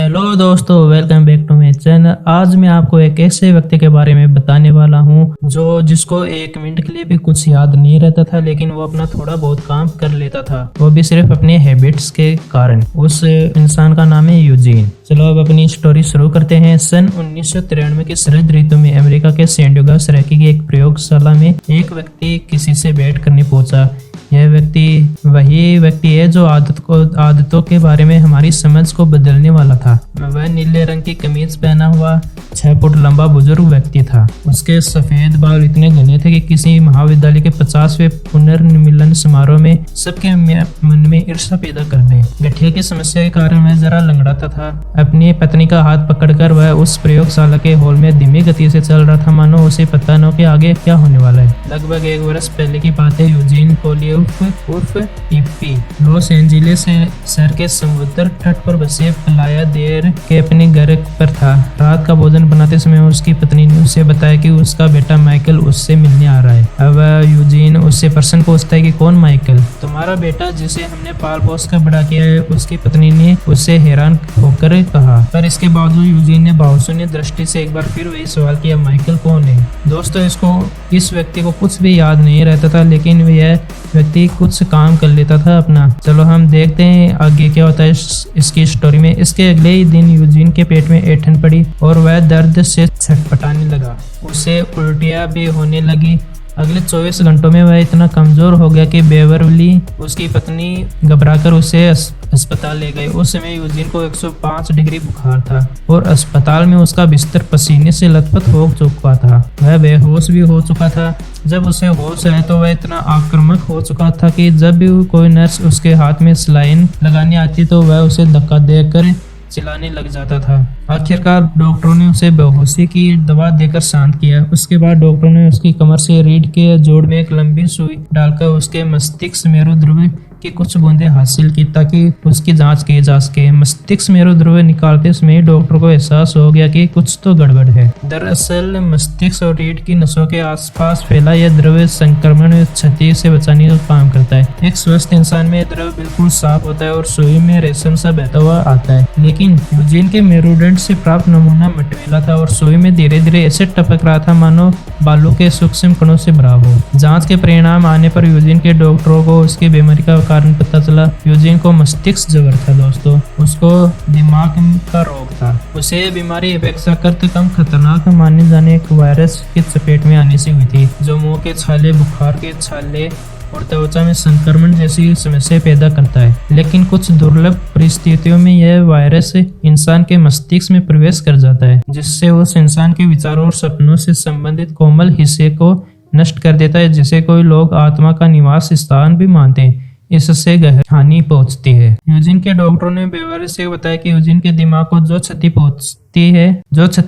Hello दोस्तों, welcome back to my channel. आज मैं आपको एक ऐसे व्यक्ति के बारे में बताने वाला हूं जिसको एक मिनट के लिए भी कुछ याद नहीं रहता था, लेकिन वो अपना थोड़ा बहुत काम कर लेता था, वो भी सिर्फ अपने हैबिट्स के कारण। उस इंसान का नाम है यूजीन। चलो अब अपनी स्टोरी शुरू करते हैं। सन 1993 की शरद ऋतु में अमेरिका के सैन डिएगो शहर की एक प्रयोगशाला में एक व्यक्ति किसी से भेंट करने पहुंचा। यह व्यक्ति वही व्यक्ति है जो आदतों के बारे में हमारी समझ को बदलने वाला था। वह नीले रंग की कमीज पहना हुआ 6 फुट लंबा बुजुर्ग व्यक्ति था। उसके सफेद बाल इतने घने थे कि किसी महाविद्यालय के 50वें पुनर्मिलन समारोह में सबके मन में ईर्ष्या पैदा कर दे। गठिया की समस्या के कारण वह जरा लंगड़ाता था। अपनी पत्नी का हाथ पकड़कर वह उस प्रयोगशाला के हॉल में धीमी गति से चल रहा था, मानो उसे पता न कि आगे क्या होने वाला है। लगभग 1 वर्ष पहले की बात है। यूजीन पोलियो उर्फ ईपी लॉस एंजिल्स शहर के समुद्र तट पर बसे प्लाया देर के अपने घर पर था। रात का भोजन बनाते समय उसकी पत्नी ने उसे बताया कि उसका बेटा माइकल उससे मिलने आ रहा है। अब यूजीन उससे प्रश्न पूछता है कि कौन माइकल? तुम्हारा बेटा जिसे हमने पाल पोस कर बड़ा किया है, उसकी पत्नी ने उससे हैरान होकर कहा। पर इसके बावजूद यूजीन ने भावशून्य दृष्टि से एक बार फिर वही सवाल किया, माइकल कौन है? दोस्तों, इस व्यक्ति को कुछ भी याद नहीं रहता था, लेकिन यह व्यक्ति कुछ काम कर लेता था अपना। चलो हम देखते हैं आगे क्या होता है इसकी स्टोरी में। इसके अगले ही दिन यूजीन के पेट में ऐंठन पड़ी और वह दर्द से छटपटाने लगा। उसे उल्टियां भी होने लगी। अगले 24 घंटों में वह इतना कमजोर हो गया कि बेवरली उसकी पत्नी घबराकर उसे अस्पताल ले गए। उस समय यूजीन को 105 डिग्री बुखार था और अस्पताल में उसका बिस्तर पसीने से लथपथ हो चुका था। वह बेहोश भी हो चुका था। जब उसे होश आया तो वह इतना आक्रामक हो चुका था कि जब भी कोई नर्स उसके हाथ में सलाइन लगाने आती तो वह उसे धक्का देकर चिल्लाने लग जाता था। आखिरकार डॉक्टरों ने उसे बेहोशी की दवा देकर शांत किया। उसके बाद डॉक्टरों ने उसकी कमर से रीढ़ के जोड़ में एक लंबी सुई डालकर उसके मस्तिष्क मेरुद्रव्य की कुछ बूंदें हासिल की ताकि उसकी जांच की जा सके। मस्तिष्क मेरुद्रव्य निकालते समय डॉक्टर को एहसास हो गया कि कुछ तो गड़बड़ है। दरअसल मस्तिष्क और रीढ़ की नसों के आसपास फैला यह द्रव्य संक्रमण क्षति से बचाने का काम करता है। एक स्वस्थ इंसान में द्रव्य बिल्कुल साफ होता है और सुई में रेशम सा बहता हुआ आता है, लेकिन यूजीन के मेरुदंड से प्राप्त नमूना मटमैला था और सुई में धीरे धीरे ऐसे टपक रहा था मानो बालों के सूक्ष्म कणों से भरा हो। जांच के परिणाम आने पर यूजीन के डॉक्टरों को उसकी बीमारी का कारण पता चला। यूजीन को मस्तिष्क ज्वर था दोस्तों। उसको दिमाग का रोग था। उसे यह बीमारी अपेक्षाकृत कम खतरनाक माने जाने एक वायरस की चपेट में आने से हुई थी, जो मुंह के छाले, बुखार के छाले और त्वचा में संक्रमण जैसी समस्या पैदा करता है। लेकिन कुछ दुर्लभ परिस्थितियों में यह वायरस इंसान के मस्तिष्क में प्रवेश कर जाता है, जिससे उस इंसान के विचारों और सपनों से संबंधित कोमल हिस्से को नष्ट कर देता है, जिसे कोई लोग आत्मा का निवास स्थान भी मानते हैं। इससे गहरी हानि पहुंचती है। यूजीन के डॉक्टरों ने बेवजह से बताया कि यूजीन के दिमाग को जो क्षति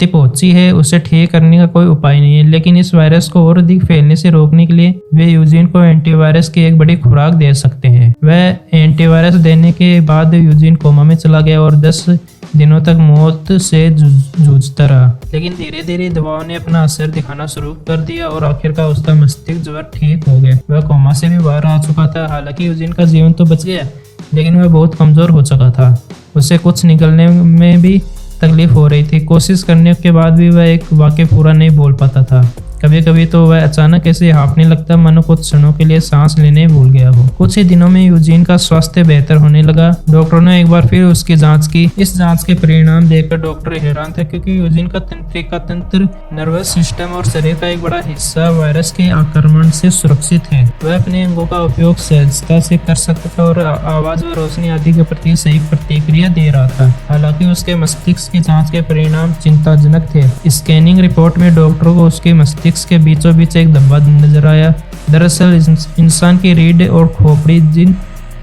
पहुंची है उसे ठीक करने का कोई उपाय नहीं है, लेकिन इस वायरस को और अधिक फैलने से रोकने के लिए वे यूजीन को एंटीवायरस की एक बड़ी खुराक दे सकते हैं। वह एंटीवायरस देने के बाद यूजीन कोमा में चला गया और 10 दिनों तक मौत से जूझता रहा। लेकिन धीरे धीरे दवाओं ने अपना असर दिखाना शुरू कर दिया और आखिरकार उसका मस्तिष्क ज्वर ठीक हो गया। वह कोमा से भी बाहर आ चुका था। हालांकि यूजीन का जीवन तो बच गया, लेकिन वह बहुत कमजोर हो चुका था। उसे कुछ निकलने में भी तकलीफ हो रही थी। कोशिश करने के बाद भी वह एक वाक्य पूरा नहीं बोल पाता था। कभी कभी तो वह अचानक ऐसे हाँफने लगता मानो कुछ क्षणों के लिए सांस लेने भूल गया हो। कुछ ही दिनों में यूजीन का स्वास्थ्य बेहतर होने लगा। डॉक्टरों ने एक बार फिर उसकी जांच की। इस जांच के परिणाम देखकर डॉक्टर हैरान थे, क्योंकि यूजीन का तंत्रिका तंत्र, नर्वस सिस्टम और शरीर का एक बड़ा हिस्सा वायरस के आक्रमण से सुरक्षित है। वह अपने अंगों का उपयोग सहजता से कर सकता था और आवाज व रोशनी आदि के प्रति सही प्रतिक्रिया दे रहा था। हालांकि उसके मस्तिष्क की जांच के परिणाम चिंताजनक थे। स्कैनिंग रिपोर्ट में डॉक्टरों को उसके मस्तिष्क के बीचों बीच एक धब्बा नजर आया। दरअसल इंसान की रीढ़ और खोपड़ी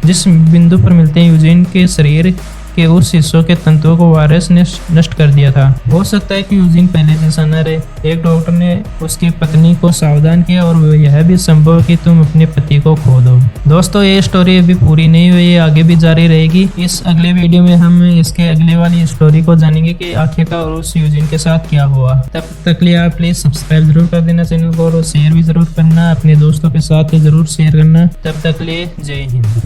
जिस बिंदु पर मिलते हैं, यूजीन के शरीर के उस हिस्सों के तंतुओं को वायरस ने नष्ट कर दिया था। हो सकता है कि यूजीन पहले जैसा न रहे। एक डॉक्टर ने उसकी पत्नी को सावधान किया और यह भी संभव कि तुम अपने पति को खो दो। दोस्तों, ये स्टोरी अभी पूरी नहीं हुई है, आगे भी जारी रहेगी। इस अगले वीडियो में हम इसके अगले वाली स्टोरी को जानेंगे कि आखिरकार उस यूजीन के साथ क्या हुआ। तब तक लिए आप प्लीज सब्सक्राइब जरूर कर देना चैनल को और शेयर भी जरूर करना, अपने दोस्तों के साथ जरूर शेयर करना। तब तक लिए जय हिंद।